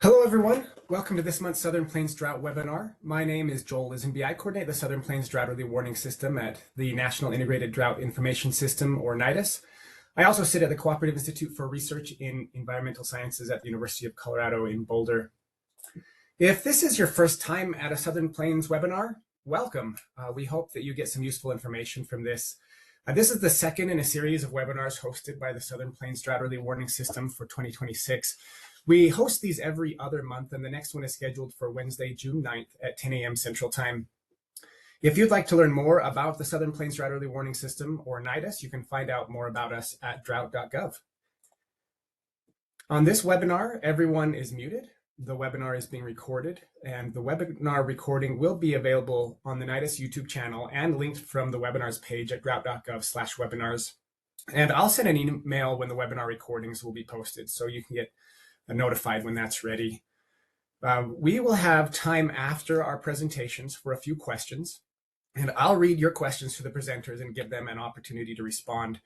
Hello, everyone. Welcome to this month's Southern Plains Drought webinar. My name is Joel Lisenby. I coordinate the Southern Plains Drought Early Warning System at the National Integrated Drought Information System, or NIDIS. I also sit at the Cooperative Institute for Research in Environmental Sciences at the University of Colorado in Boulder. If this is your first time at a Southern Plains webinar, welcome. We hope that you get some useful information from this. This is the second in a series of webinars hosted by the Southern Plains Drought Early Warning System for 2026. We host these every other month, and the next one is scheduled for Wednesday, June 9th at 10 a.m. Central Time. If you'd like to learn more about the Southern Plains Drought Early Warning System, or NIDIS, you can find out more about us at drought.gov. On this webinar, everyone is muted. The webinar is being recorded, and the webinar recording will be available on the NIDIS YouTube channel and linked from the webinars page at drought.gov/webinars. And I'll send an email when the webinar recordings will be posted, so you can get notified when that's ready. We will have time after our presentations for a few questions, and I'll read your questions to the presenters and give them an opportunity to respond.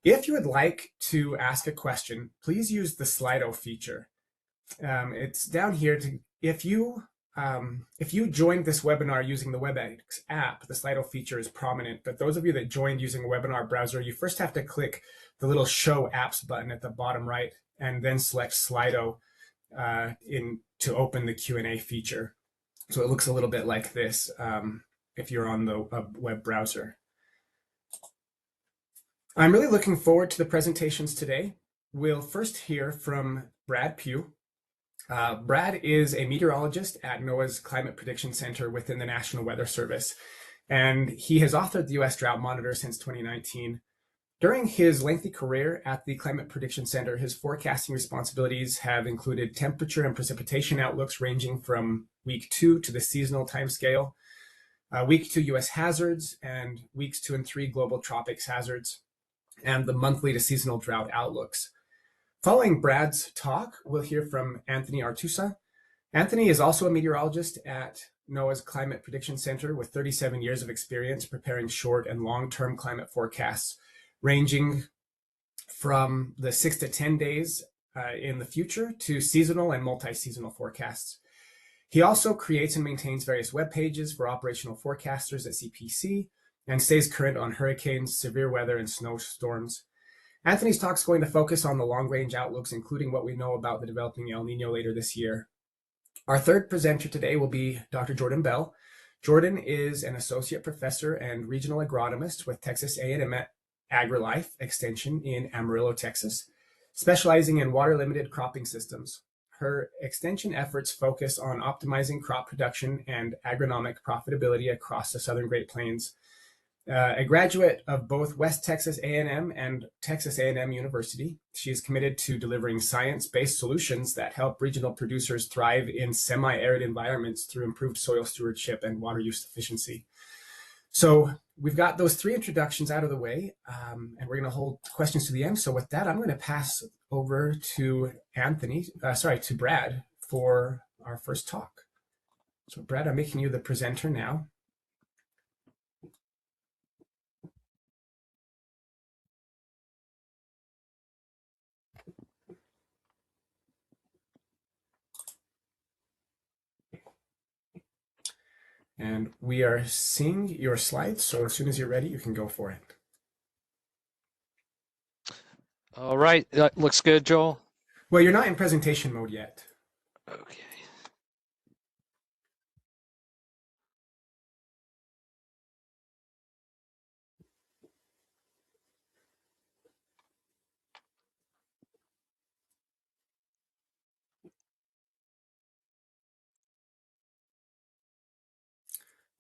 If you would like to ask a question, please use the Slido feature. It's down here. If you joined this webinar using the WebEx app, the Slido feature is prominent, but those of you that joined using a webinar browser, you first have to click the little Show Apps button at the bottom right, and then select Slido to open the Q&A feature. So it looks a little bit like this if you're on the web browser. I'm really looking forward to the presentations today. We'll first hear from Brad Pugh. Brad is a meteorologist at NOAA's Climate Prediction Center within the National Weather Service, and he has authored the U.S. Drought Monitor since 2019. During his lengthy career at the Climate Prediction Center, his forecasting responsibilities have included temperature and precipitation outlooks ranging from week 2 to the seasonal timescale, week 2 U.S. hazards, and weeks 2 and 3 global tropics hazards, and the monthly to seasonal drought outlooks. Following Brad's talk, we'll hear from Anthony Artusa. Anthony is also a meteorologist at NOAA's Climate Prediction Center with 37 years of experience preparing short and long-term climate forecasts, ranging from the 6 to 10 days in the future to seasonal and multi-seasonal forecasts. He also creates and maintains various web pages for operational forecasters at CPC and stays current on hurricanes, severe weather, and snowstorms. Anthony's talk is going to focus on the long-range outlooks, including what we know about the developing El Niño later this year. Our third presenter today will be Dr. Jordan Bell. Jordan is an associate professor and regional agronomist with Texas A&M AgriLife Extension in Amarillo, Texas, specializing in water-limited cropping systems. Her extension efforts focus on optimizing crop production and agronomic profitability across the Southern Great Plains. A graduate of both West Texas A&M and Texas A&M University, she is committed to delivering science-based solutions that help regional producers thrive in semi-arid environments through improved soil stewardship and water use efficiency. So we've got those three introductions out of the way, and we're going to hold questions to the end. So with that, I'm going to pass over to to Brad for our first talk. So Brad, I'm making you the presenter now. And we are seeing your slides, so as soon as you're ready, you can go for it. All right, that looks good, Joel. Well, you're not in presentation mode yet. Okay.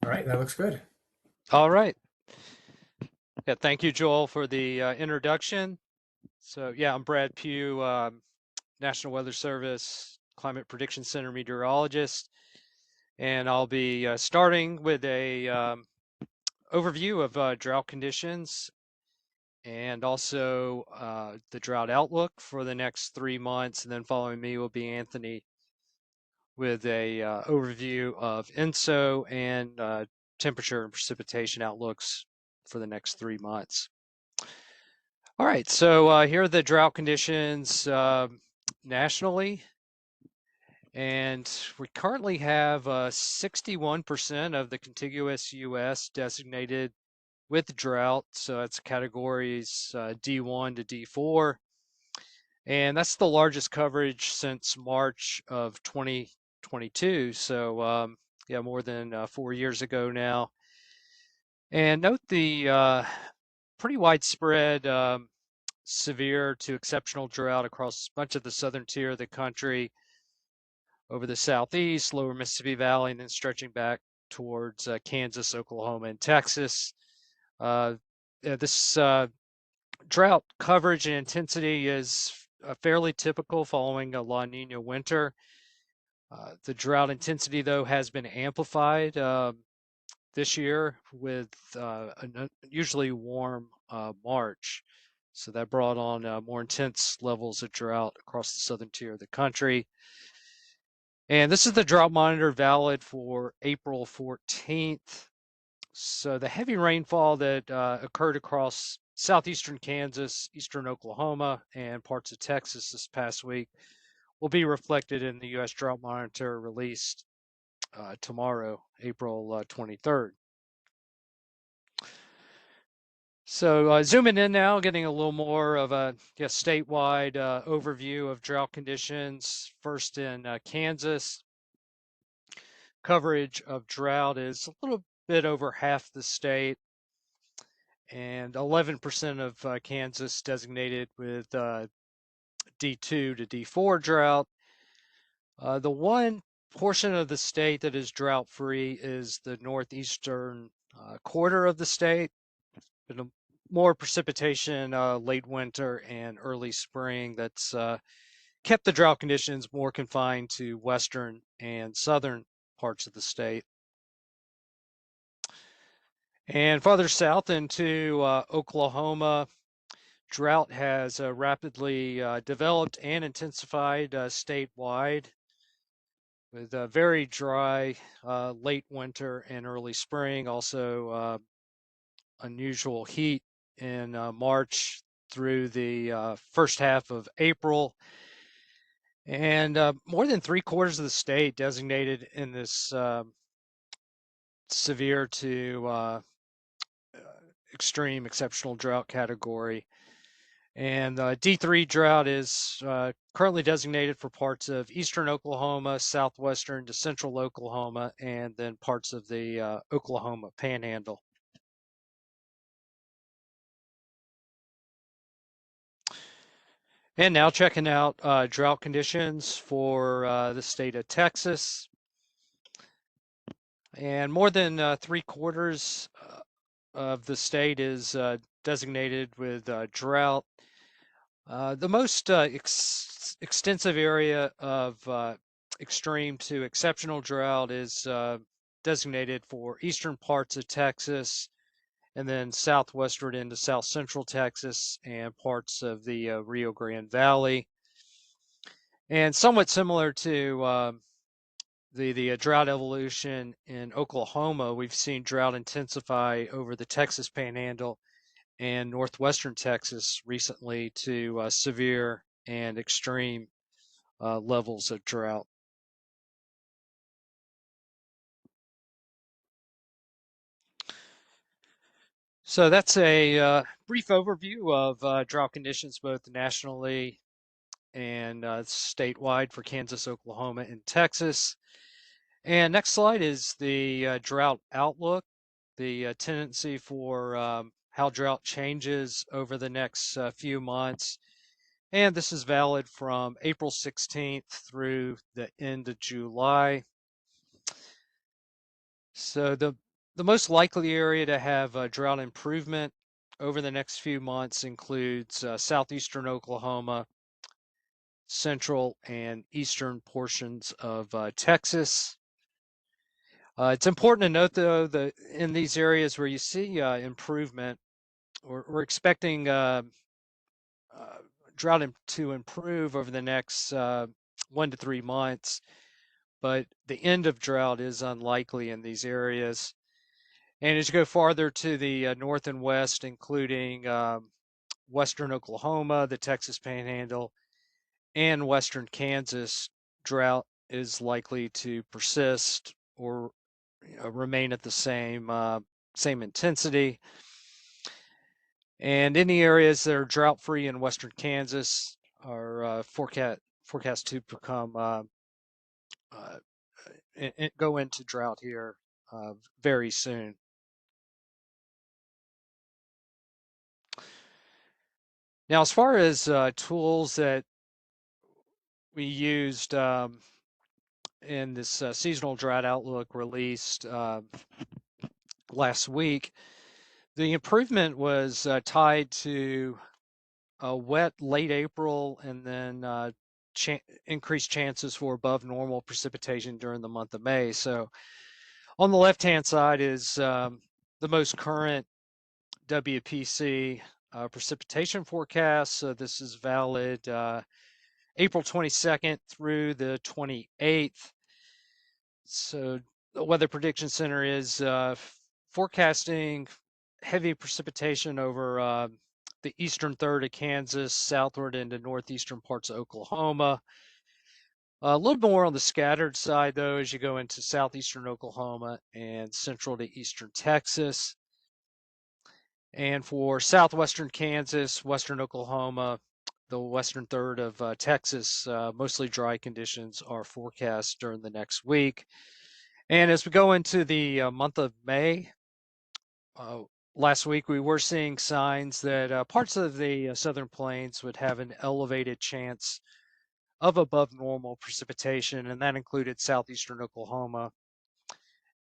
All right, that looks good. All right. Yeah, thank you, Joel, for the introduction. So yeah, I'm Brad Pugh, National Weather Service Climate Prediction Center meteorologist, and I'll be starting with a overview of drought conditions and also the drought outlook for the next 3 months. And then following me will be Anthony with a overview of INSO and temperature and precipitation outlooks for the next 3 months. All right, so here are the drought conditions nationally. And we currently have 61% of the contiguous U.S. designated with drought. So that's categories D1 to D4. And that's the largest coverage since March of 2022. So, yeah, more than 4 years ago now. And note the pretty widespread severe to exceptional drought across much of the southern tier of the country, over the southeast, lower Mississippi Valley, and then stretching back towards Kansas, Oklahoma, and Texas. This drought coverage and intensity is fairly typical following a La Nina winter. The drought intensity, though, has been amplified this year with an unusually warm March. So that brought on more intense levels of drought across the southern tier of the country. And this is the drought monitor valid for April 14th. So the heavy rainfall that occurred across southeastern Kansas, eastern Oklahoma, and parts of Texas this past week will be reflected in the U.S. Drought Monitor released tomorrow, April 23rd. So zooming in now, getting a little more of a statewide overview of drought conditions. First in Kansas, coverage of drought is a little bit over half the state, and 11% of Kansas designated with D2 to D4 drought. The one portion of the state that is drought free is the northeastern quarter of the state. Been more precipitation late winter and early spring that's kept the drought conditions more confined to western and southern parts of the state. And farther south into Oklahoma, drought has rapidly developed and intensified statewide, with very dry late winter and early spring. Also unusual heat in March through the first half of April. And more than 3/4 of the state designated in this severe to extreme exceptional drought category. And D3 drought is currently designated for parts of eastern Oklahoma, southwestern to central Oklahoma, and then parts of the Oklahoma Panhandle. And now checking out drought conditions for the state of Texas. And more than 3/4 of the state is designated with drought. The most extensive area of extreme to exceptional drought is designated for eastern parts of Texas, and then southwestward into south central Texas and parts of the Rio Grande Valley. And somewhat similar to the drought evolution in Oklahoma, we've seen drought intensify over the Texas Panhandle and northwestern Texas recently to severe and extreme levels of drought. So that's a brief overview of drought conditions both nationally and statewide for Kansas, Oklahoma, and Texas. And next slide is the drought outlook, the tendency for how drought changes over the next few months. And this is valid from April 16th through the end of July. So the most likely area to have drought improvement over the next few months includes southeastern Oklahoma, central and eastern portions of Texas. It's important to note, though, that in these areas where you see improvement, we're expecting drought to improve over the next 1 to 3 months, but the end of drought is unlikely in these areas. And as you go farther to the north and west, including western Oklahoma, the Texas Panhandle, and western Kansas, drought is likely to persist or remain at the same intensity. And any areas that are drought-free in western Kansas are forecast to become uh, go into drought here very soon. Now, as far as tools that we used in this seasonal drought outlook released last week, the improvement was tied to a wet late April and then increased chances for above normal precipitation during the month of May. So on the left-hand side is the most current WPC precipitation forecast. So this is valid April 22nd through the 28th. So the Weather Prediction Center is forecasting heavy precipitation over the eastern third of Kansas, southward into northeastern parts of Oklahoma. A little more on the scattered side, though, as you go into southeastern Oklahoma and central to eastern Texas. And for southwestern Kansas, western Oklahoma, the western third of Texas, mostly dry conditions are forecast during the next week. And as we go into the month of May, last week we were seeing signs that parts of the southern plains would have an elevated chance of above normal precipitation, and that included southeastern Oklahoma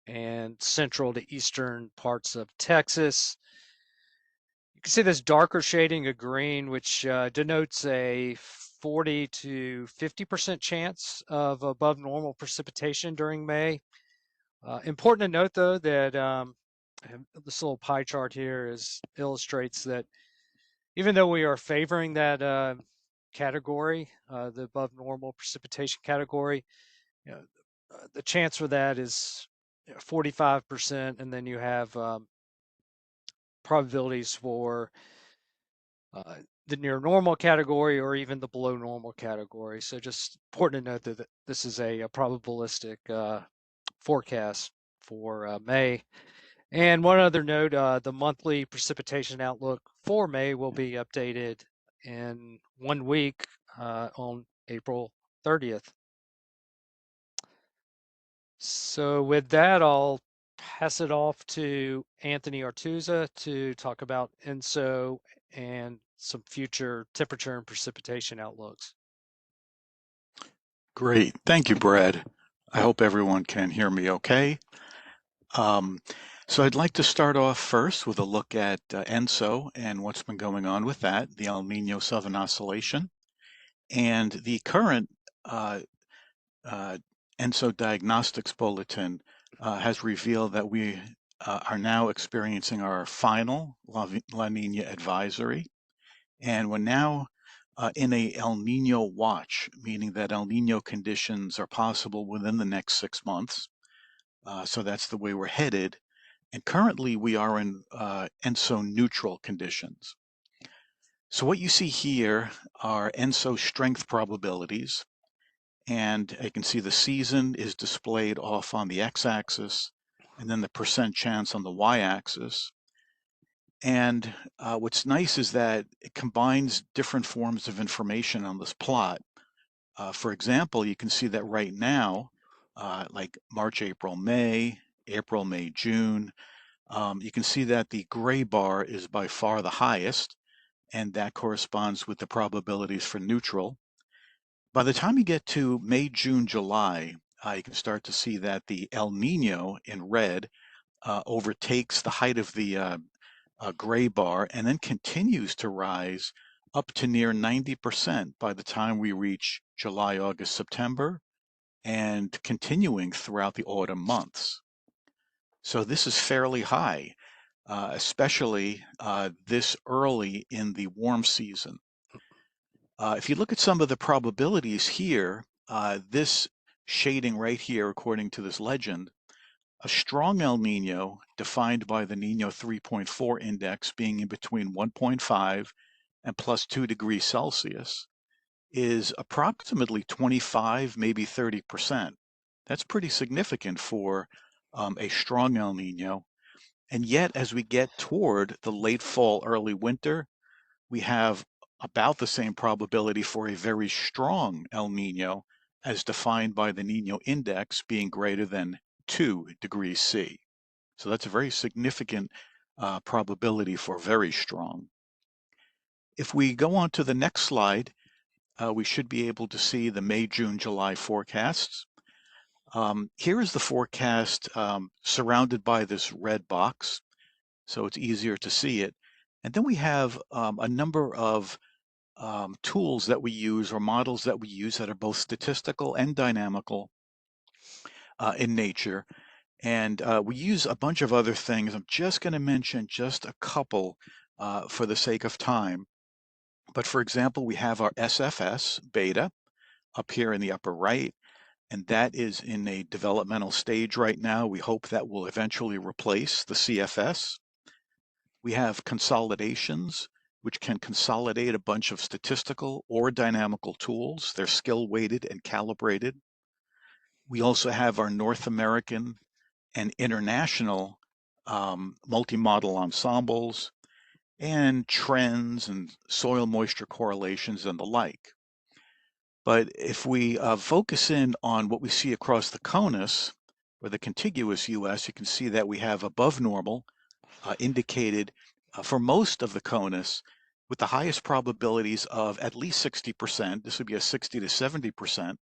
and central to eastern parts of Texas. You can see this darker shading of green, which denotes a 40 to 50% chance of above normal precipitation during May. Important to note, though, that this little pie chart here illustrates that even though we are favoring that category, the above normal precipitation category, you know, the chance for that is 45%, and then you have probabilities for the near normal category or even the below normal category. So just important to note that this is a probabilistic forecast for May. And one other note, the monthly precipitation outlook for May will be updated in 1 week on April 30th. So with that, I'll pass it off to Anthony Artuza to talk about ENSO and some future temperature and precipitation outlooks. Great. Thank you, Brad. I hope everyone can hear me okay. So I'd like to start off first with a look at ENSO and what's been going on with that, the El Niño Southern Oscillation. And the current ENSO Diagnostics Bulletin has revealed that we are now experiencing our final La Niña advisory. And we're now in a El Nino watch, meaning that El Nino conditions are possible within the next 6 months. So that's the way we're headed. And currently we are in ENSO neutral conditions. So what you see here are ENSO strength probabilities. And you can see the season is displayed off on the x-axis, and then the percent chance on the y-axis. And what's nice is that it combines different forms of information on this plot. For example, you can see that right now, like March, April, May, June, you can see that the gray bar is by far the highest, and that corresponds with the probabilities for neutral. By the time you get to May, June, July, you can start to see that the El Nino in red overtakes the height of the gray bar and then continues to rise up to near 90% by the time we reach July, August, September, and continuing throughout the autumn months. So this is fairly high, especially this early in the warm season. If you look at some of the probabilities here, this shading right here, according to this legend, a strong El Nino, defined by the Niño 3.4 index being in between 1.5 and plus 2 degrees Celsius, is approximately 25, maybe 30%. That's pretty significant for a strong El Nino. And yet, as we get toward the late fall, early winter, we have about the same probability for a very strong El Nino as defined by the Niño index being greater than 2 degrees C. So that's a very significant probability for very strong. If we go on to the next slide, we should be able to see the May, June, July forecasts. Here is the forecast surrounded by this red box, so it's easier to see it. And then we have a number of tools that we use or models that we use that are both statistical and dynamical in nature. And we use a bunch of other things. I'm just going to mention just a couple for the sake of time. But for example, we have our SFS beta up here in the upper right, and that is in a developmental stage right now. We hope that will eventually replace the CFS. We have consolidations, which can consolidate a bunch of statistical or dynamical tools. They're skill weighted and calibrated. We also have our North American and international multi-model ensembles and trends and soil moisture correlations and the like. But if we focus in on what we see across the CONUS or the contiguous US, you can see that we have above normal indicated for most of the CONUS with the highest probabilities of at least 60%. This would be a 60 to 70%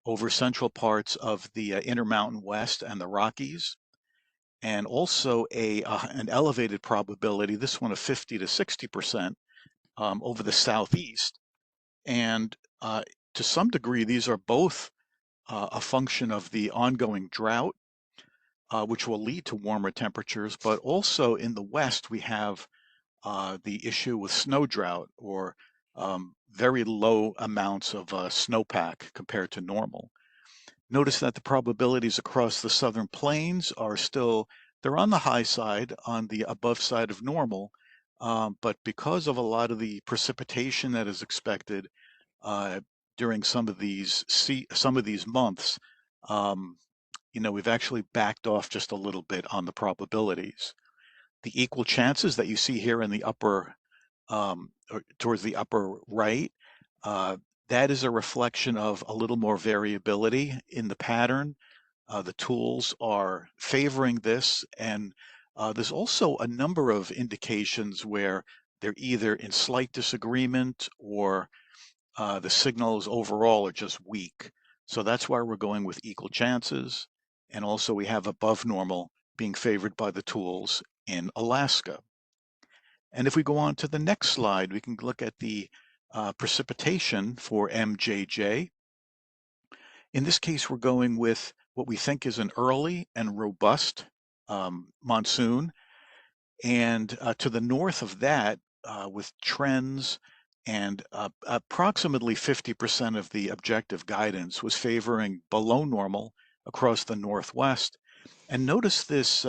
over central parts of the Intermountain West and the Rockies, and also an elevated probability, this one of 50 to 60% over the Southeast. And to some degree, these are both a function of the ongoing drought, which will lead to warmer temperatures, but also in the West, we have the issue with snow drought or very low amounts of snowpack compared to normal. Notice that the probabilities across the southern plains are still, they're on the high side, on the above side of normal, but because of a lot of the precipitation that is expected during some of these months, we've actually backed off just a little bit on the probabilities. The equal chances that you see here in the upper, or towards the upper right, that is a reflection of a little more variability in the pattern. The tools are favoring this, and there's also a number of indications where they're either in slight disagreement or the signals overall are just weak. So that's why we're going with equal chances. And also we have above normal being favored by the tools in Alaska. And if we go on to the next slide, we can look at the precipitation for MJJ. In this case, we're going with what we think is an early and robust monsoon. And to the north of that, with trends and approximately 50% of the objective guidance was favoring below normal across the Northwest. And notice this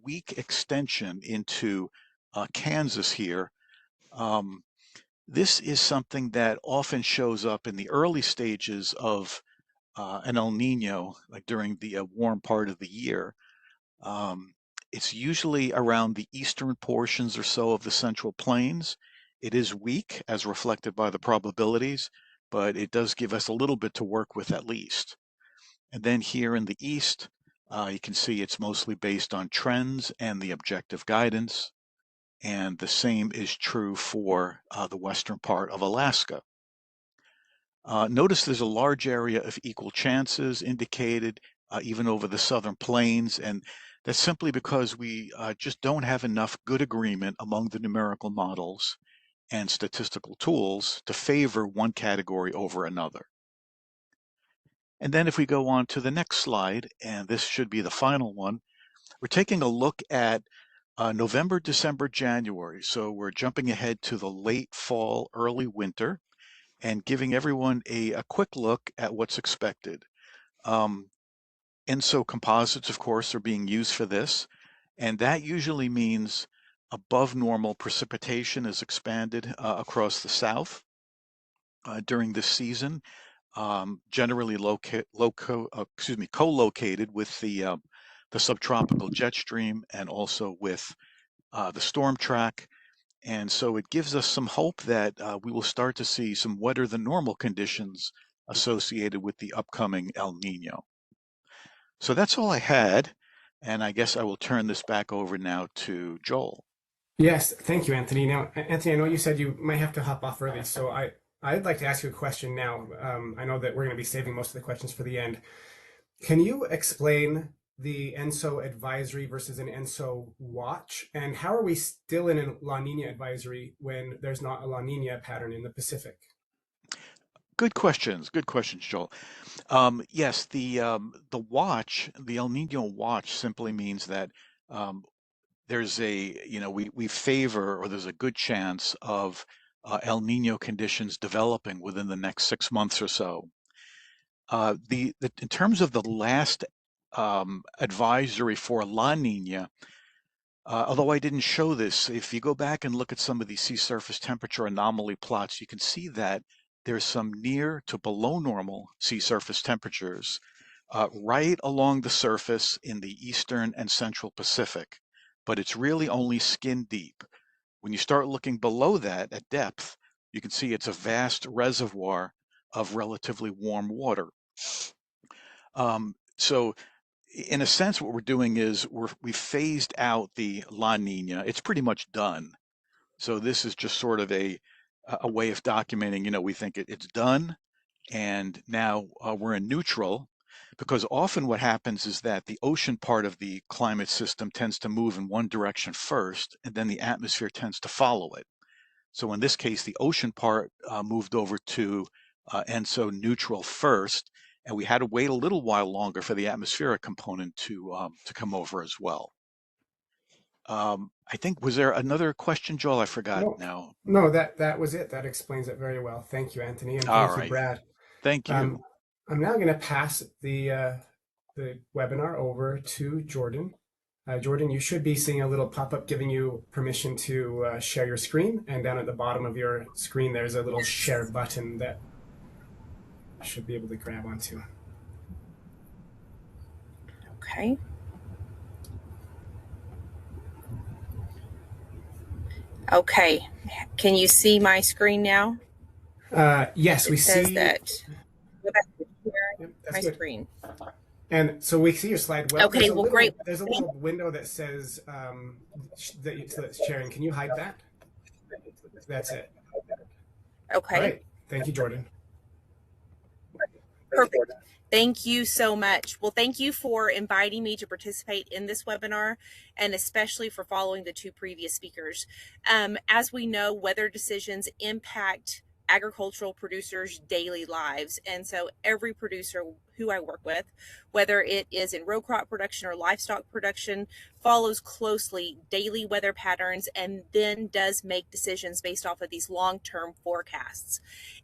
weak extension into Kansas here. This is something that often shows up in the early stages of an El Nino, like during the warm part of the year. It's usually around the eastern portions or so of the Central Plains. It is weak as reflected by the probabilities, but it does give us a little bit to work with at least. And then here in the east, you can see it's mostly based on trends and the objective guidance. And the same is true for the western part of Alaska. Notice there's a large area of equal chances indicated even over the southern plains, and that's simply because we just don't have enough good agreement among the numerical models and statistical tools to favor one category over another. And then if we go on to the next slide, and this should be the final one, we're taking a look at November, December, January. So we're jumping ahead to the late fall, early winter, and giving everyone a quick look at what's expected. ENSO composites, of course, are being used for this, and that usually means above normal precipitation is expanded across the south. during this season, generally co-located with the subtropical jet stream and also with the storm track. And so it gives us some hope that we will start to see some wetter than normal conditions associated with the upcoming El Nino. So that's all I had. And I guess I will turn this back over now to Joel. Yes, thank you, Anthony. Now, Anthony, I know you said you might have to hop off early, so I'd like to ask you a question now. I know that we're going to be saving most of the questions for the end. Can you explain the ENSO advisory versus an ENSO watch, and how are we still in a La Nina advisory when there's not a La Nina pattern in the Pacific? Good questions, Joel. Yes, the watch, the El Nino watch, simply means that there's we favor, or there's a good chance of El Nino conditions developing within the next 6 months or so. In terms of the last advisory for La Nina, although I didn't show this, if you go back and look at some of these sea surface temperature anomaly plots, you can see that there's some near to below normal sea surface temperatures right along the surface in the eastern and central Pacific, but it's really only skin deep. When you start looking below that at depth, you can see it's a vast reservoir of relatively warm water. So in a sense, what we're doing is we phased out the La Nina. It's pretty much done. So this is just sort of a way of documenting, we think it's done, and now we're in neutral, because often what happens is that the ocean part of the climate system tends to move in one direction first, and then the atmosphere tends to follow it. So in this case, the ocean part moved over to ENSO neutral first, and we had to wait a little while longer for the atmospheric component to come over as well. I think, was there another question, Joel? I forgot now. No, that was it. That explains it very well. Thank you, Anthony, and thank you, Brad. Thank you. I'm now going to pass the webinar over to Jordan. Jordan, you should be seeing a little pop-up giving you permission to share your screen, and down at the bottom of your screen there's a little share button that you should be able to grab onto. Okay. Okay, can you see my screen now? Yes, we see that. Go back to yep, my good. screen. And so we see your slide well. Okay, well, great. There's a little window that says that's sharing. Can you hide that? That's it. Okay. All right. Thank you, Jordan. Perfect. Thank you so much. Well, thank you for inviting me to participate in this webinar, and especially for following the two previous speakers. As we know, weather decisions impact agricultural producers' daily lives. And so every producer who I work with, whether it is in row crop production or livestock production, follows closely daily weather patterns and then does make decisions based off of these long-term forecasts.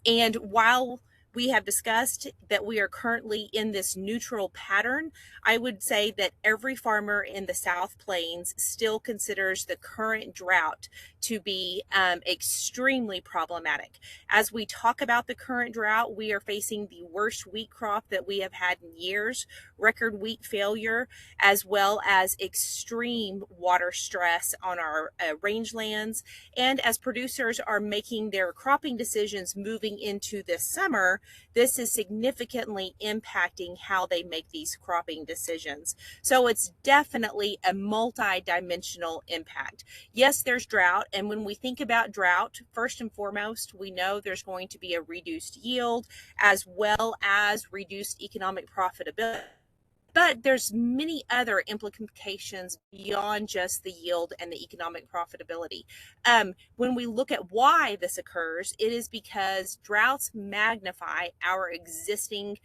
And while we have discussed that we are currently in this neutral pattern, I would say that every farmer in the South Plains still considers the current drought to be extremely problematic. As we talk about the current drought, we are facing the worst wheat crop that we have had in years, record wheat failure, as well as extreme water stress on our rangelands. And as producers are making their cropping decisions moving into this summer, this is significantly impacting how they make these cropping decisions. So it's definitely a multi-dimensional impact. Yes, there's drought. And when we think about drought, first and foremost, we know there's going to be a reduced yield as well as reduced economic profitability. But there's many other implications beyond just the yield and the economic profitability. When we look at why this occurs, it is because droughts magnify our existing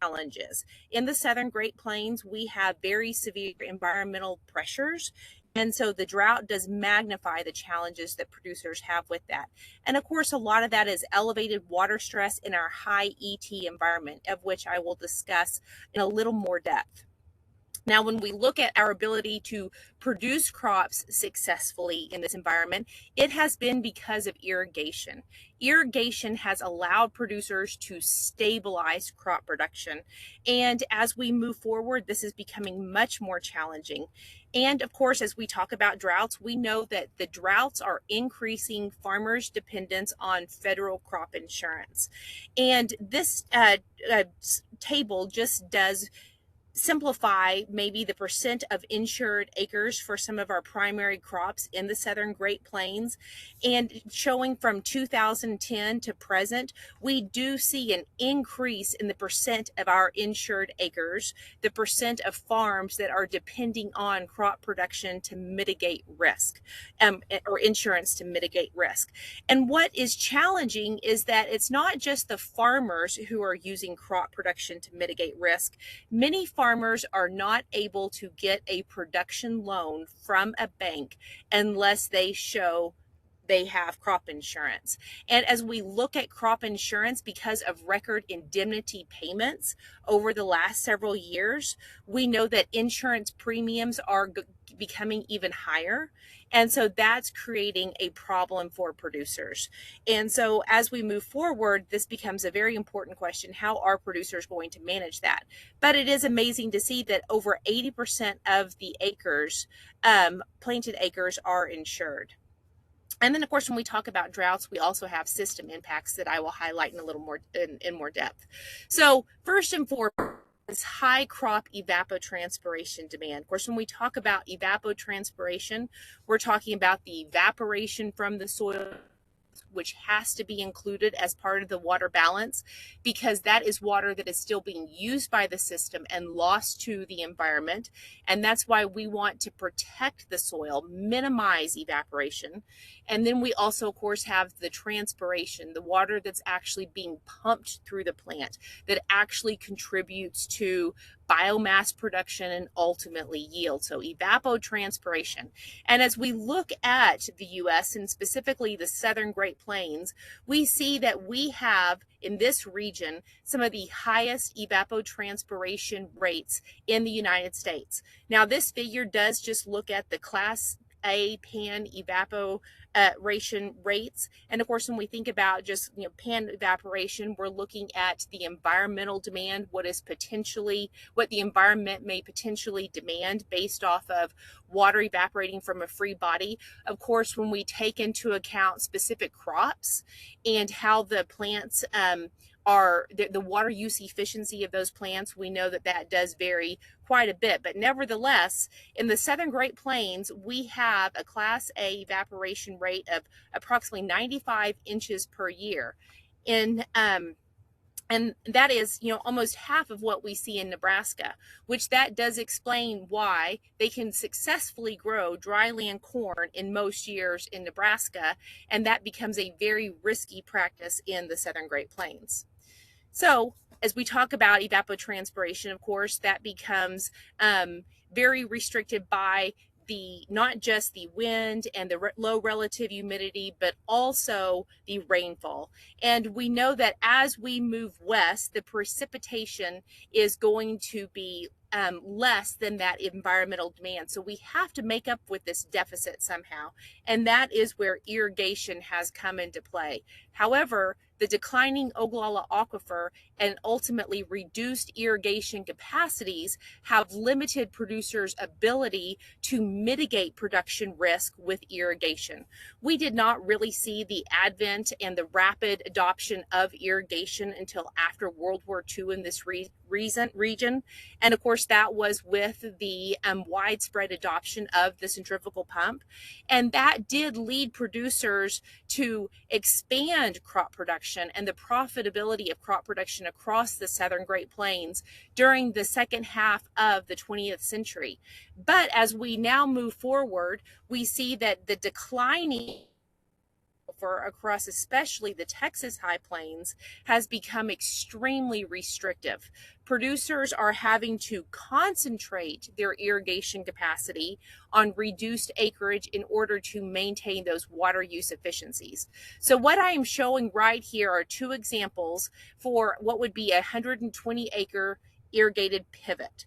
challenges. In the Southern Great Plains, we have very severe environmental pressures. And so the drought does magnify the challenges that producers have with that. And of course, a lot of that is elevated water stress in our high ET environment, of which I will discuss in a little more depth. Now, when we look at our ability to produce crops successfully in this environment, it has been because of irrigation. Irrigation has allowed producers to stabilize crop production. And as we move forward, this is becoming much more challenging. And of course, as we talk about droughts, we know that the droughts are increasing farmers' dependence on federal crop insurance. And this table just does simplify maybe the percent of insured acres for some of our primary crops in the southern Great Plains, and showing from 2010 to present, we do see an increase in the percent of our insured acres, the percent of farms that are depending on crop production to mitigate risk, or insurance to mitigate risk. And what is challenging is that it's not just the farmers who are using crop production to mitigate risk. Many farmers are not able to get a production loan from a bank unless they show they have crop insurance. And as we look at crop insurance, because of record indemnity payments over the last several years, we know that insurance premiums are becoming even higher. And so that's creating a problem for producers. And so as we move forward, this becomes a very important question. How are producers going to manage that? But it is amazing to see that over 80% of the acres, planted acres, are insured. And then, of course, when we talk about droughts, we also have system impacts that I will highlight in a little more in more depth. So first and foremost, high crop evapotranspiration demand. Of course, when we talk about evapotranspiration, we're talking about the evaporation from the soil, which has to be included as part of the water balance, because that is water that is still being used by the system and lost to the environment. And that's why we want to protect the soil, minimize evaporation. And then we also, of course, have the transpiration, the water that's actually being pumped through the plant that actually contributes to biomass production and ultimately yield. So evapotranspiration. And as we look at the U.S. and specifically the southern Great Plains, we see that we have in this region some of the highest evapotranspiration rates in the United States. Now, this figure does just look at the Class A pan evaporation rates. And of course, when we think about just pan evaporation, we're looking at the environmental demand, what the environment may potentially demand based off of water evaporating from a free body. Of course, when we take into account specific crops and how the plants are the water use efficiency of those plants, we know that that does vary quite a bit. But nevertheless, in the southern Great Plains, we have a Class A evaporation rate of approximately 95 inches per year. And that is, almost half of what we see in Nebraska, which that does explain why they can successfully grow dryland corn in most years in Nebraska, and that becomes a very risky practice in the southern Great Plains. So as we talk about evapotranspiration, of course, that becomes very restricted by not just the wind and the low relative humidity, but also the rainfall. And we know that as we move west, the precipitation is going to be less than that environmental demand. So we have to make up with this deficit somehow. And that is where irrigation has come into play. However, the declining Ogallala aquifer and ultimately reduced irrigation capacities have limited producers' ability to mitigate production risk with irrigation. We did not really see the advent and the rapid adoption of irrigation until after World War II in this region. And of course, that was with the widespread adoption of the centrifugal pump. And that did lead producers to expand crop production and the profitability of crop production across the southern Great Plains during the second half of the 20th century. But as we now move forward, we see that the declining across especially the Texas High Plains has become extremely restrictive. Producers are having to concentrate their irrigation capacity on reduced acreage in order to maintain those water use efficiencies. So what I am showing right here are two examples for what would be a 120 acre irrigated pivot.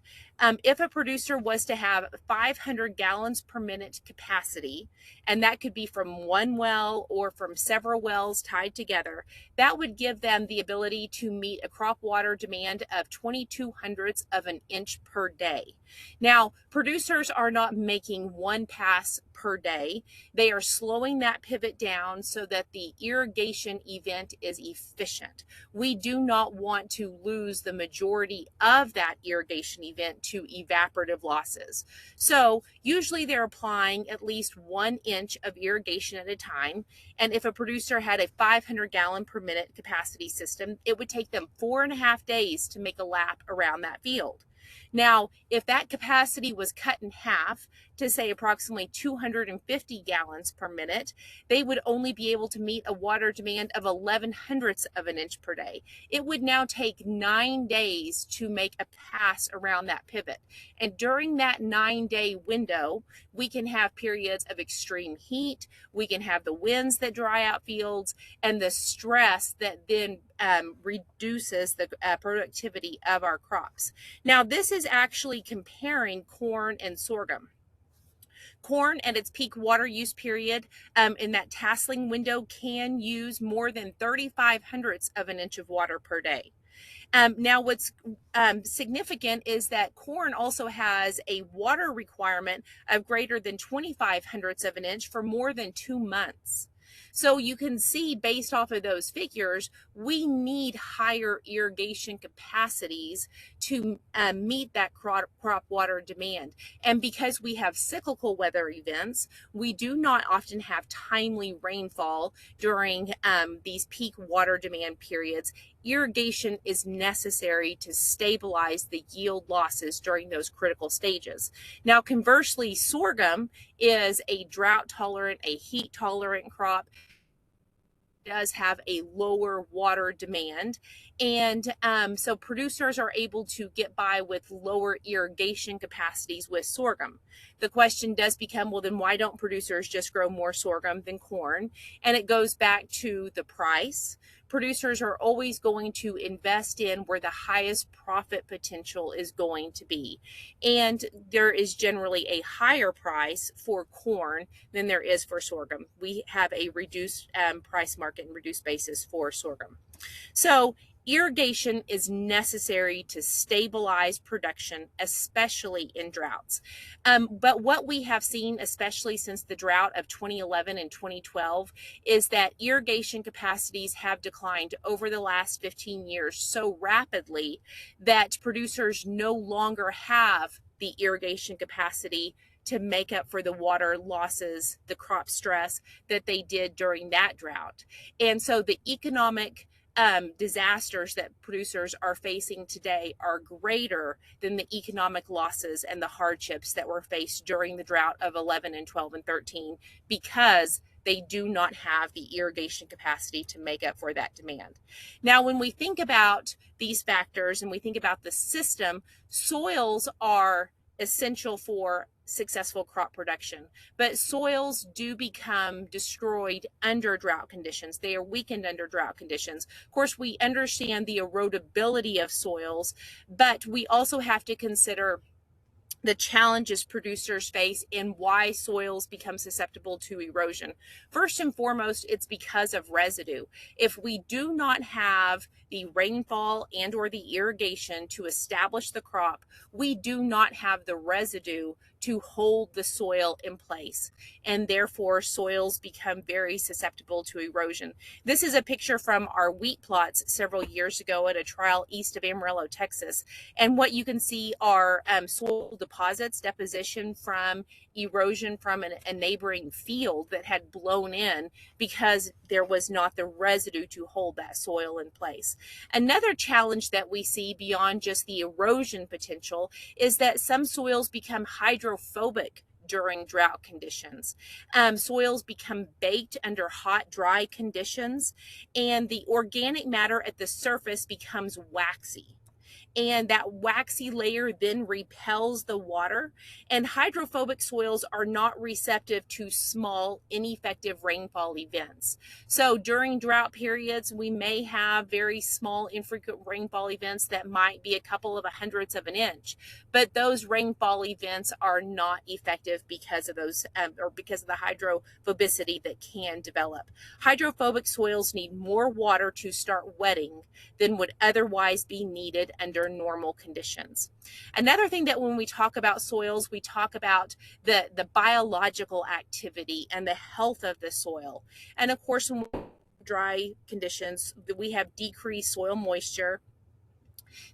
If a producer was to have 500 gallons per minute capacity, and that could be from one well or from several wells tied together, that would give them the ability to meet a crop water demand of 22 hundredths of an inch per day. Now, producers are not making one pass per day. They are slowing that pivot down so that the irrigation event is efficient. We do not want to lose the majority of that irrigation event to evaporative losses. So usually they're applying at least 1 inch of irrigation at a time. And if a producer had a 500 gallon per minute capacity system, it would take them 4.5 days to make a lap around that field. Now, if that capacity was cut in half to say approximately 250 gallons per minute, they would only be able to meet a water demand of 11 hundredths of an inch per day. It would now take 9 days to make a pass around that pivot. And during that 9-day window, we can have periods of extreme heat, we can have the winds that dry out fields, and the stress that then reduces the productivity of our crops. Now, this is actually comparing corn and sorghum. Corn at its peak water use period in that tasseling window can use more than 35 hundredths of an inch of water per day. Now, what's significant is that corn also has a water requirement of greater than 25 hundredths of an inch for more than 2 months. So you can see based off of those figures, we need higher irrigation capacities to meet that crop water demand. And because we have cyclical weather events, we do not often have timely rainfall during these peak water demand periods. Irrigation is necessary to stabilize the yield losses during those critical stages. Now, conversely, sorghum is a drought tolerant, a heat tolerant crop. Does have a lower water demand, and so producers are able to get by with lower irrigation capacities with sorghum. The question does become, well, then why don't producers just grow more sorghum than corn? And it goes back to the price. Producers are always going to invest in where the highest profit potential is going to be. And there is generally a higher price for corn than there is for sorghum. We have a reduced price market and reduced basis for sorghum. So irrigation is necessary to stabilize production, especially in droughts. But what we have seen, especially since the drought of 2011 and 2012, is that irrigation capacities have declined over the last 15 years so rapidly that producers no longer have the irrigation capacity to make up for the water losses, the crop stress that they did during that drought. And so the economic disasters that producers are facing today are greater than the economic losses and the hardships that were faced during the drought of 11 and 12 and 13 because they do not have the irrigation capacity to make up for that demand. Now, when we think about these factors and we think about the system, soils are essential for successful crop production, but soils do become destroyed under drought conditions. They are weakened under drought conditions. Of course, we understand the erodibility of soils, but we also have to consider the challenges producers face and why soils become susceptible to erosion. First and foremost, it's because of residue. If we do not have the rainfall and or the irrigation to establish the crop, we do not have the residue to hold the soil in place, and therefore soils become very susceptible to erosion. This is a picture from our wheat plots several years ago at a trial east of Amarillo, Texas, and what you can see are soil deposits, deposition from erosion from a neighboring field that had blown in because there was not the residue to hold that soil in place. Another challenge that we see beyond just the erosion potential is that some soils become hydrophobic during drought conditions. Soils become baked under hot, dry conditions, and the organic matter at the surface becomes waxy. and that waxy layer then repels the water, and hydrophobic soils are not receptive to small, ineffective rainfall events. So during drought periods, we may have very small, infrequent rainfall events that might be a couple of hundredths of an inch, but those rainfall events are not effective because of those, or because of the hydrophobicity that can develop. Hydrophobic soils need more water to start wetting than would otherwise be needed under normal conditions. Another thing that when we talk about soils, we talk about the biological activity and the health of the soil. And of course, when we have dry conditions, we have decreased soil moisture.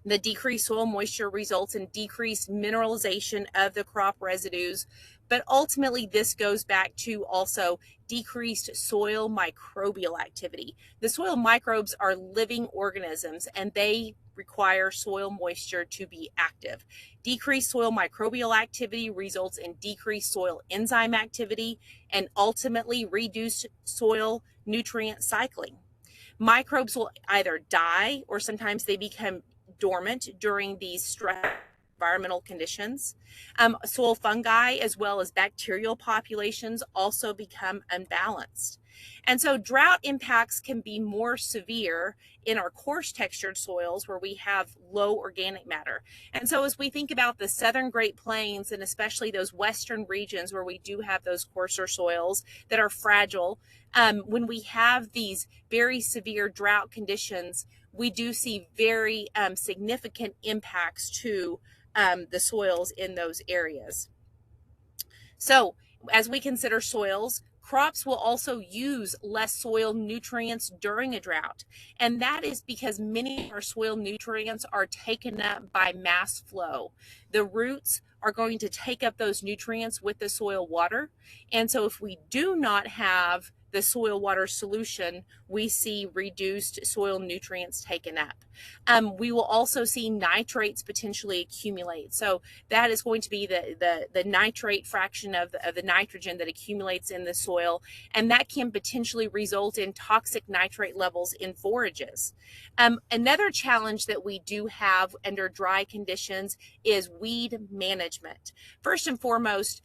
The decreased soil moisture results in decreased mineralization of the crop residues, but ultimately this goes back to also decreased soil microbial activity. The soil microbes are living organisms and they require soil moisture to be active. Decreased soil microbial activity results in decreased soil enzyme activity and ultimately reduced soil nutrient cycling. Microbes will either die or sometimes they become dormant during these stress environmental conditions. Soil fungi as well as bacterial populations also become unbalanced. And so drought impacts can be more severe in our coarse textured soils where we have low organic matter. And so as we think about the southern Great Plains and especially those western regions where we do have those coarser soils that are fragile, when we have these very severe drought conditions, we do see very significant impacts to the soils in those areas. So as we consider soils, crops will also use less soil nutrients during a drought. And that is because many of our soil nutrients are taken up by mass flow. The roots are going to take up those nutrients with the soil water. And so if we do not have the soil water solution, we see reduced soil nutrients taken up. We will also see nitrates potentially accumulate. So that is going to be the nitrate fraction of the nitrogen that accumulates in the soil, and that can potentially result in toxic nitrate levels in forages. Another challenge that we do have under dry conditions is weed management. First and foremost,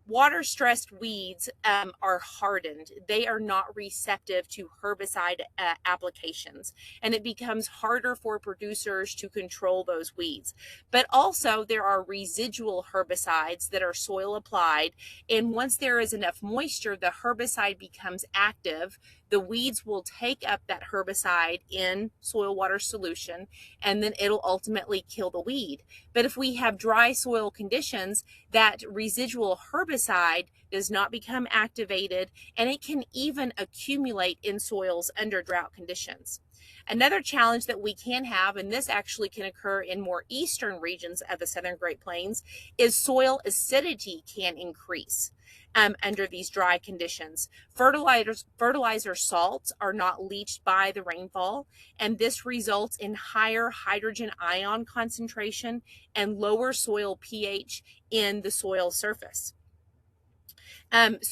water stressed weeds are hardened. They are not receptive to herbicide applications, and it becomes harder for producers to control those weeds. But also there are residual herbicides that are soil applied, and once there is enough moisture, the herbicide becomes active. The weeds will take up that herbicide in soil water solution, and then it'll ultimately kill the weed. But if we have dry soil conditions, that residual herbicide does not become activated, and it can even accumulate in soils under drought conditions. Another challenge that we can have, and this actually can occur in more eastern regions of the southern Great Plains, is soil acidity can increase under these dry conditions. Fertilizer salts are not leached by the rainfall, and this results in higher hydrogen ion concentration and lower soil pH in the soil surface.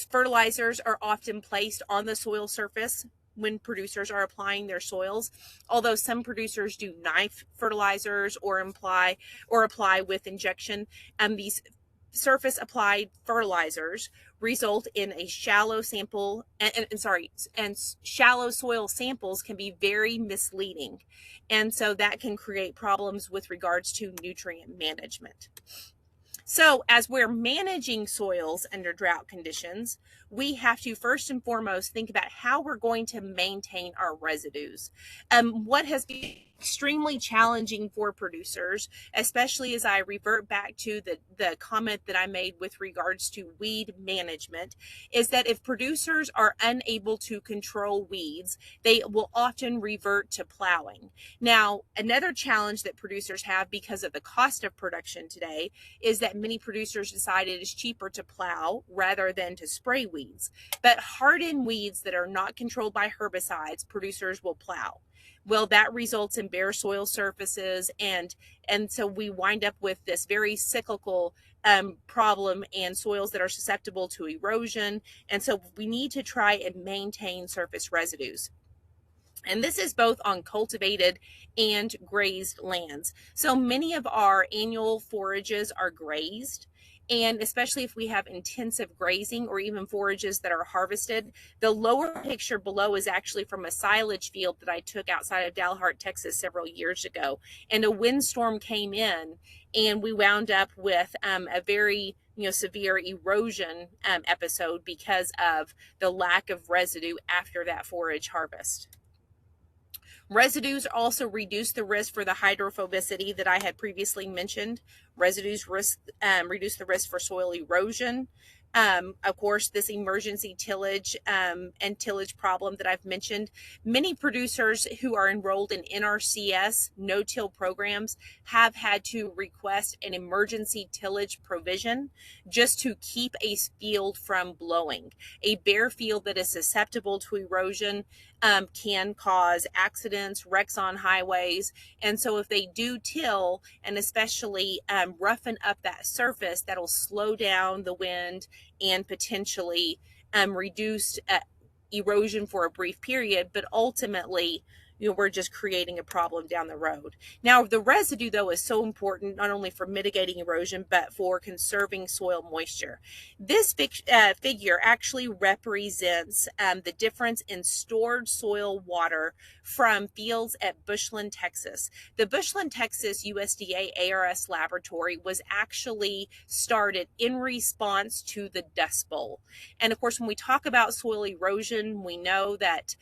Fertilizers are often placed on the soil surface when producers are applying their soils, although some producers do knife fertilizers or apply with injection. These surface applied fertilizers result in a shallow sample, and shallow soil samples can be very misleading, and so that can create problems with regards to nutrient management. So as we're managing soils under drought conditions, we have to first and foremost think about how we're going to maintain our residues. What has been extremely challenging for producers, especially as I revert back to the comment that I made with regards to weed management, is that if producers are unable to control weeds, they will often revert to plowing. Now, another challenge that producers have because of the cost of production today is that many producers decide it is cheaper to plow rather than to spray weeds. But hardened weeds that are not controlled by herbicides, producers will plow. Well, that results in bare soil surfaces, and so we wind up with this very cyclical problem and soils that are susceptible to erosion. And so we need to try and maintain surface residues. And this is both on cultivated and grazed lands. So many of our annual forages are grazed. And especially if we have intensive grazing or even forages that are harvested, the lower picture below is actually from a silage field that I took outside of Dalhart, Texas several years ago. And a windstorm came in and we wound up with a very severe erosion episode because of the lack of residue after that forage harvest. Residues also reduce the risk for the hydrophobicity that I had previously mentioned. Residues reduce the risk for soil erosion. Of course, this emergency tillage and tillage problem that I've mentioned, many producers who are enrolled in NRCS no-till programs have had to request an emergency tillage provision just to keep a field from blowing. A bare field that is susceptible to erosion can cause accidents, wrecks on highways. And so if they do till and especially roughen up that surface, that'll slow down the wind and potentially reduce erosion for a brief period, but ultimately we're just creating a problem down the road. Now, the residue, though, is so important not only for mitigating erosion, but for conserving soil moisture. This figure actually represents the difference in stored soil water from fields at Bushland, Texas. The Bushland, Texas USDA ARS laboratory was actually started in response to the Dust Bowl. And of course, when we talk about soil erosion, we know that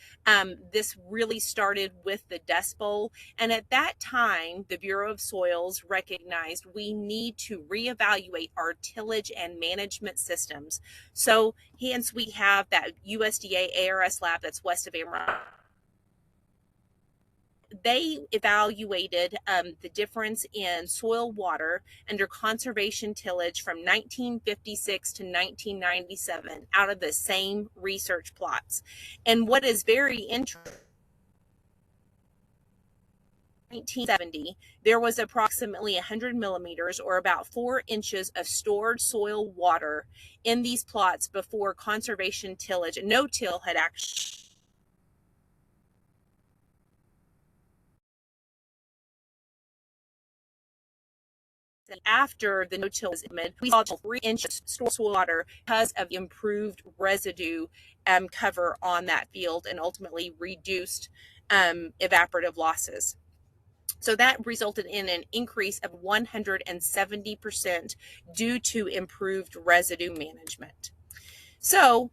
this really started with the Dust Bowl. And at that time, the Bureau of Soils recognized we need to reevaluate our tillage and management systems. So hence we have that USDA ARS lab that's west of Amarillo. They evaluated the difference in soil water under conservation tillage from 1956 to 1997 out of the same research plots. And what is very interesting, 1970, there was approximately 100 millimeters or about 4 inches of stored soil water in these plots before conservation tillage, no-till, had actually after the no-till was implemented, we saw 3 inches stored soil water because of improved residue cover on that field and ultimately reduced evaporative losses. So that resulted in an increase of 170% due to improved residue management. So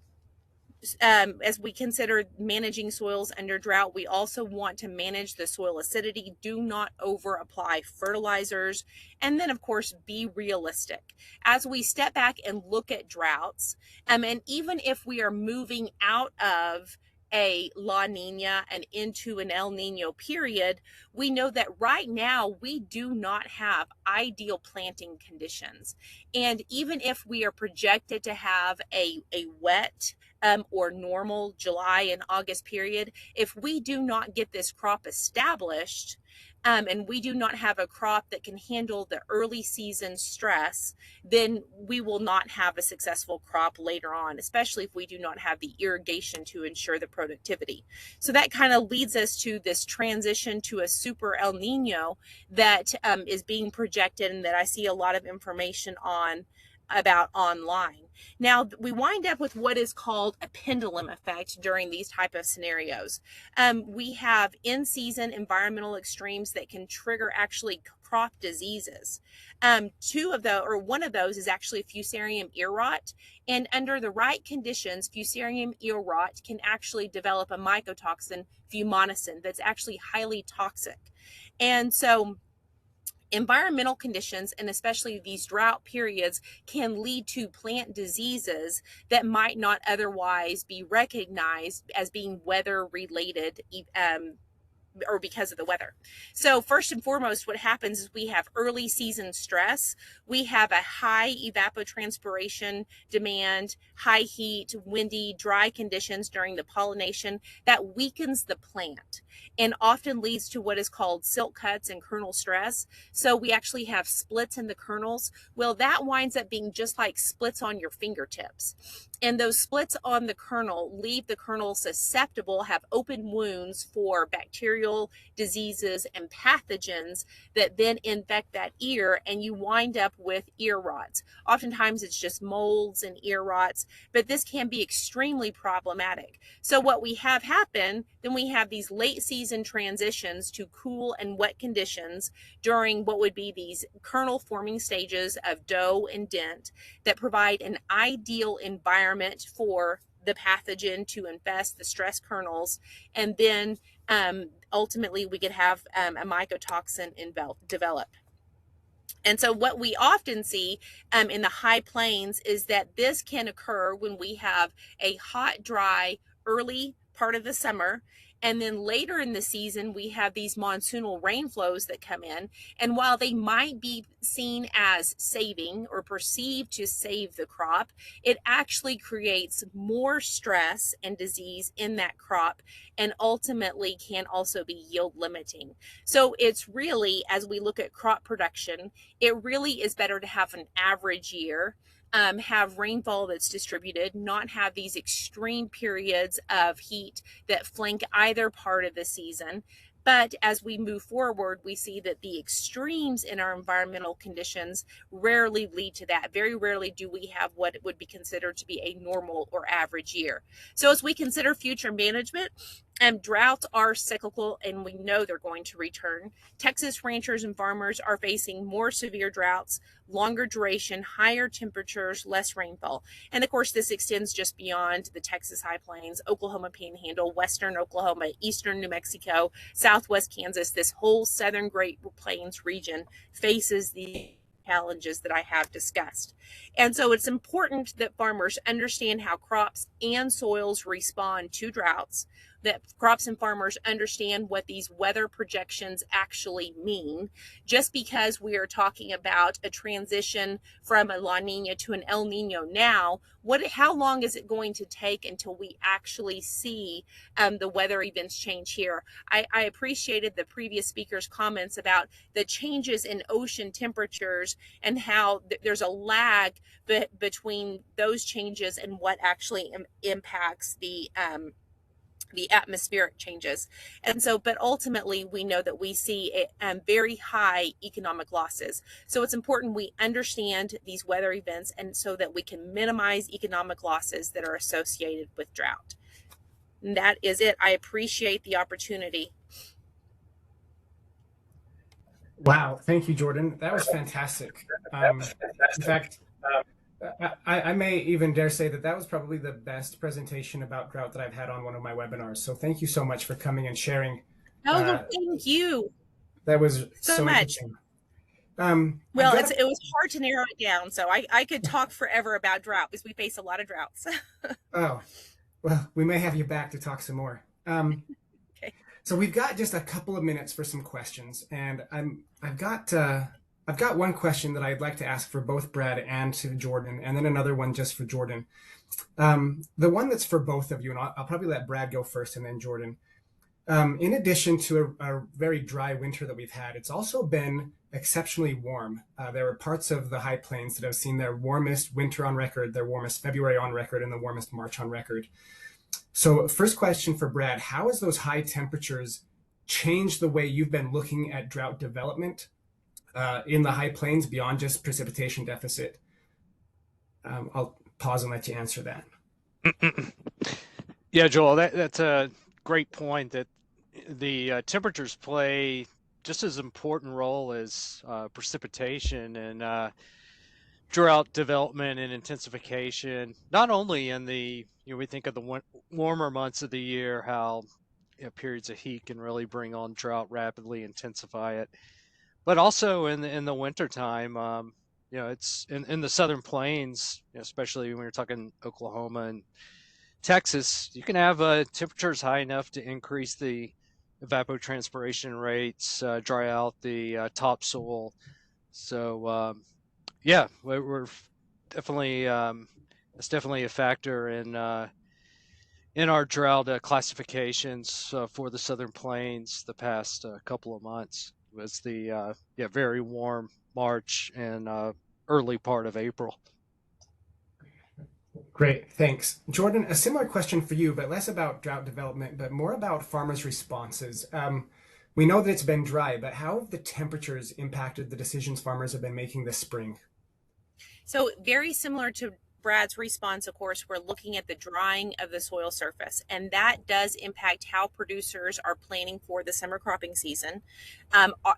as we consider managing soils under drought, we also want to manage the soil acidity. Do not over apply fertilizers. And then, of course, be realistic. As we step back and look at droughts, and even if we are moving out of a La Nina and into an El Nino period, we know that right now we do not have ideal planting conditions. And even if we are projected to have a wet or normal July and August period, if we do not get this crop established, and we do not have a crop that can handle the early season stress, then we will not have a successful crop later on, especially if we do not have the irrigation to ensure the productivity. So that kind of leads us to this transition to a super El Nino that is being projected and that I see a lot of information about online. Now, we wind up with what is called a pendulum effect during these type of scenarios. We have in-season environmental extremes that can trigger actually crop diseases. One of those is actually Fusarium ear rot. And under the right conditions, Fusarium ear rot can actually develop a mycotoxin, fumonisin, that's actually highly toxic. And so environmental conditions, and especially these drought periods, can lead to plant diseases that might not otherwise be recognized as being weather related or because of the weather. So first and foremost, what happens is we have early season stress. We have a high evapotranspiration demand, high heat, windy, dry conditions during the pollination that weakens the plant and often leads to what is called silk cuts and kernel stress. So we actually have splits in the kernels. Well, that winds up being just like splits on your fingertips. And those splits on the kernel leave the kernel susceptible, have open wounds for bacterial diseases and pathogens that then infect that ear, and you wind up with ear rots. Oftentimes it's just molds and ear rots, but this can be extremely problematic. So what we have happen, then we have these late season transitions to cool and wet conditions during what would be these kernel forming stages of dough and dent that provide an ideal environment for the pathogen to infest the stress kernels, and then ultimately we could have a mycotoxin develop. And so what we often see in the high plains is that this can occur when we have a hot, dry, early part of the summer. And then later in the season, we have these monsoonal rain flows that come in. And while they might be seen as saving or perceived to save the crop, it actually creates more stress and disease in that crop, and ultimately can also be yield limiting. So it's really, as we look at crop production, it really is better to have an average year, have rainfall that's distributed, not have these extreme periods of heat that flank either part of the season. But as we move forward, we see that the extremes in our environmental conditions rarely lead to that. Very rarely do we have what would be considered to be a normal or average year. So as we consider future management, droughts are cyclical, and we know they're going to return. Texas ranchers and farmers are facing more severe droughts, longer duration, higher temperatures, less rainfall. And of course, this extends just beyond the Texas High Plains, Oklahoma Panhandle, western Oklahoma, eastern New Mexico, southwest Kansas. This whole southern Great Plains region faces the challenges that I have discussed. And so it's important that farmers understand how crops and soils respond to droughts, that crops and farmers understand what these weather projections actually mean. Just because we are talking about a transition from a La Nina to an El Nino now, how long is it going to take until we actually see the weather events change here? I appreciated the previous speaker's comments about the changes in ocean temperatures and how there's a lag between those changes and what actually impacts the atmospheric changes. And so, but ultimately we know that we see very high economic losses. So it's important we understand these weather events, and so that we can minimize economic losses that are associated with drought. And that is it. I appreciate the opportunity. Wow, thank you, Jordan. That was fantastic. In fact, I may even dare say that that was probably the best presentation about drought that I've had on one of my webinars. So thank you so much for coming and sharing. Thank you. That was so much. interesting. Well, it was hard to narrow it down. So I could talk forever about drought because we face a lot of droughts. Oh, well, we may have you back to talk some more. Okay. So we've got just a couple of minutes for some questions, and I've got one question that I'd like to ask for both Brad and to Jordan, and then another one just for Jordan. The one that's for both of you, and I'll probably let Brad go first and then Jordan. In addition to a very dry winter that we've had, it's also been exceptionally warm. There are parts of the High Plains that have seen their warmest winter on record, their warmest February on record, and the warmest March on record. So first question for Brad, how has those high temperatures changed the way you've been looking at drought development in the High Plains beyond just precipitation deficit? I'll pause and let you answer that. Yeah, Joel, that's a great point, that the temperatures play just as important role as precipitation and drought development and intensification. Not only in the, we think of the warmer months of the year, how periods of heat can really bring on drought, rapidly intensify it, but also in the wintertime. It's in the southern plains, especially when you're talking Oklahoma and Texas, you can have temperatures high enough to increase the evapotranspiration rates, dry out the topsoil. So yeah, we're definitely it's definitely a factor in our drought classifications for the southern plains. The past couple of months was the very warm March and early part of April. Great, thanks. Jordan, a similar question for you, but less about drought development, but more about farmers' responses. We know that it's been dry, but how have the temperatures impacted the decisions farmers have been making this spring? So very similar to Brad's response, of course, we're looking at the drying of the soil surface, and that does impact how producers are planning for the summer cropping season.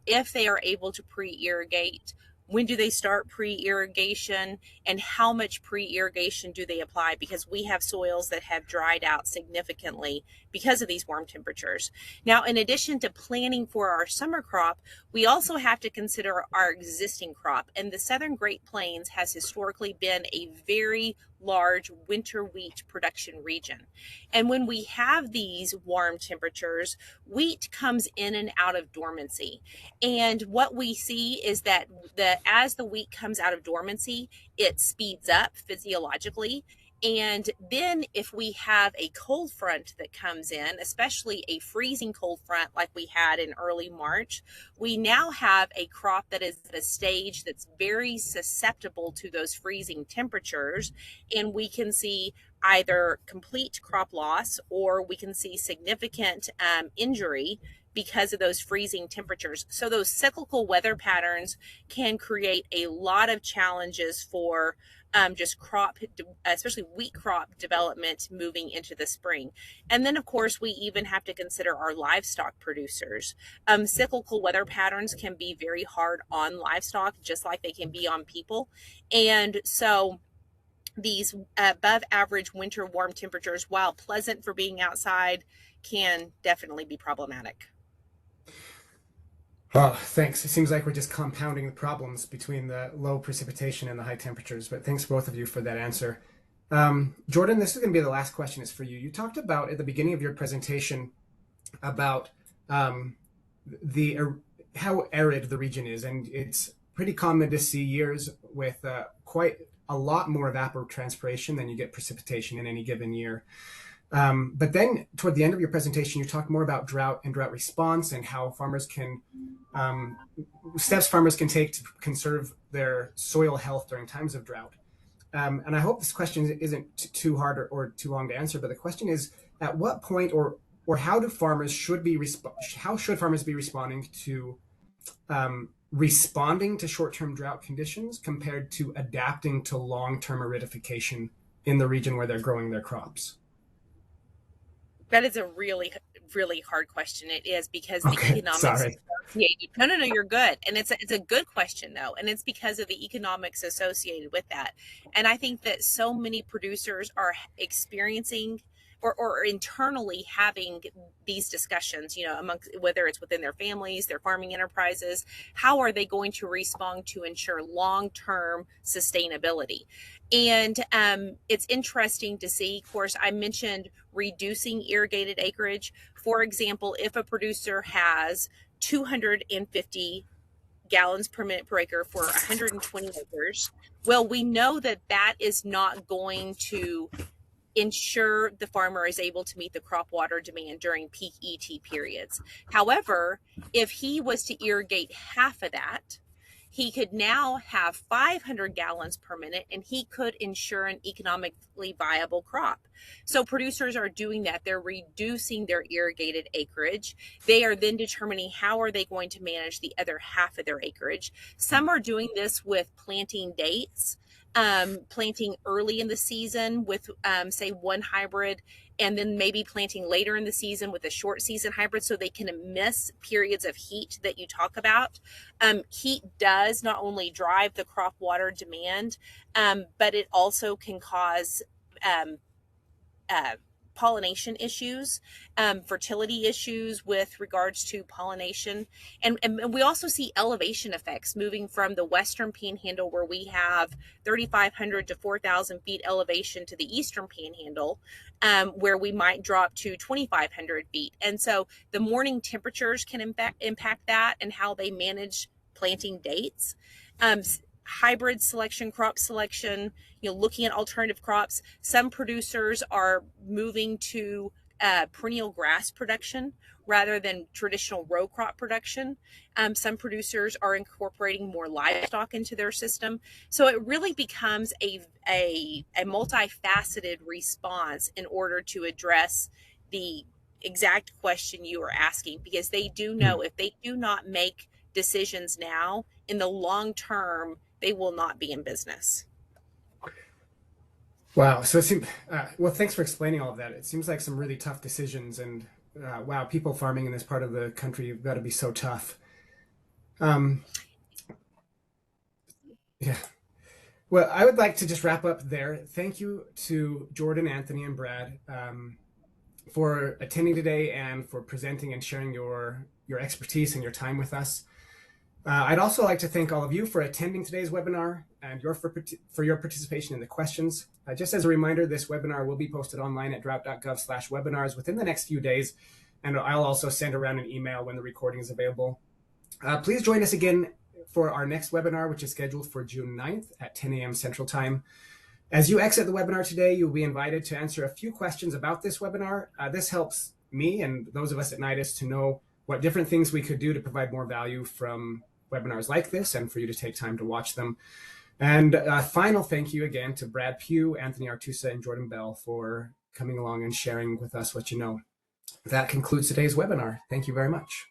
If they are able to pre-irrigate, when do they start pre-irrigation, and how much pre-irrigation do they apply? Because we have soils that have dried out significantly because of these warm temperatures. Now, in addition to planning for our summer crop, we also have to consider our existing crop. And the Southern Great Plains has historically been a very large winter wheat production region. And when we have these warm temperatures, wheat comes in and out of dormancy. And what we see is that as the wheat comes out of dormancy, it speeds up physiologically. And then if we have a cold front that comes in, especially a freezing cold front like we had in early March, we now have a crop that is at a stage that's very susceptible to those freezing temperatures. And we can see either complete crop loss, or we can see significant injury because of those freezing temperatures. So those cyclical weather patterns can create a lot of challenges for just crop, especially wheat crop development moving into the spring. And then, of course, we even have to consider our livestock producers. Cyclical weather patterns can be very hard on livestock, just like they can be on people. And so these above average winter warm temperatures, while pleasant for being outside, can definitely be problematic. Oh, thanks. It seems like we're just compounding the problems between the low precipitation and the high temperatures, but thanks both of you for that answer. Jordan, this is going to be the last question is for you. You talked about at the beginning of your presentation about how arid the region is, and it's pretty common to see years with quite a lot more evapotranspiration than you get precipitation in any given year. But then toward the end of your presentation, you talk more about drought and drought response and how farmers can, steps farmers can take to conserve their soil health during times of drought. And I hope this question isn't too hard or too long to answer, but the question is, at what point or how do farmers how should farmers be responding to short-term drought conditions compared to adapting to long-term aridification in the region where they're growing their crops? That is a really, really hard question. It is, because the Okay, economics sorry. associated. No, you're good. And it's a good question though. And it's because of the economics associated with that. And I think that so many producers are experiencing or internally having these discussions, amongst, whether it's within their families, their farming enterprises, how are they going to respond to ensure long-term sustainability? And it's interesting to see, of course, I mentioned reducing irrigated acreage. For example, if a producer has 250 gallons per minute per acre for 120 acres, well, we know that that is not going to ensure the farmer is able to meet the crop water demand during peak ET periods. However, if he was to irrigate half of that, he could now have 500 gallons per minute, and he could ensure an economically viable crop. So producers are doing that. They're reducing their irrigated acreage. They are then determining how are they going to manage the other half of their acreage. Some are doing this with planting dates. Planting early in the season with, say, one hybrid, and then maybe planting later in the season with a short season hybrid, so they can miss periods of heat that you talk about. Heat does not only drive the crop water demand, but it also can cause pollination issues, fertility issues with regards to pollination. And we also see elevation effects moving from the Western Panhandle, where we have 3,500 to 4,000 feet elevation, to the Eastern Panhandle, where we might drop to 2,500 feet. And so the morning temperatures can impact that and how they manage planting dates. Hybrid selection, crop selection, looking at alternative crops. Some producers are moving to perennial grass production rather than traditional row crop production. Some producers are incorporating more livestock into their system. So it really becomes a multifaceted response in order to address the exact question you are asking, because they do know if they do not make decisions now, in the long term, they will not be in business. Wow. So it seems, well, thanks for explaining all of that. It seems like some really tough decisions, and wow, people farming in this part of the country have got to be so tough. Yeah. Well, I would like to just wrap up there. Thank you to Jordan, Anthony, and Brad for attending today and for presenting and sharing your expertise and your time with us. I'd also like to thank all of you for attending today's webinar and for your participation in the questions. Just as a reminder, this webinar will be posted online at drought.gov/webinars within the next few days, and I'll also send around an email when the recording is available. Please join us again for our next webinar, which is scheduled for June 9th at 10 a.m. Central Time. As you exit the webinar today, you'll be invited to answer a few questions about this webinar. This helps me and those of us at NIDIS to know what different things we could do to provide more value from webinars like this, and for you to take time to watch them. And a final thank you again to Brad Pugh, Anthony Artusa, and Jordan Bell for coming along and sharing with us what you know. That concludes today's webinar. Thank you very much.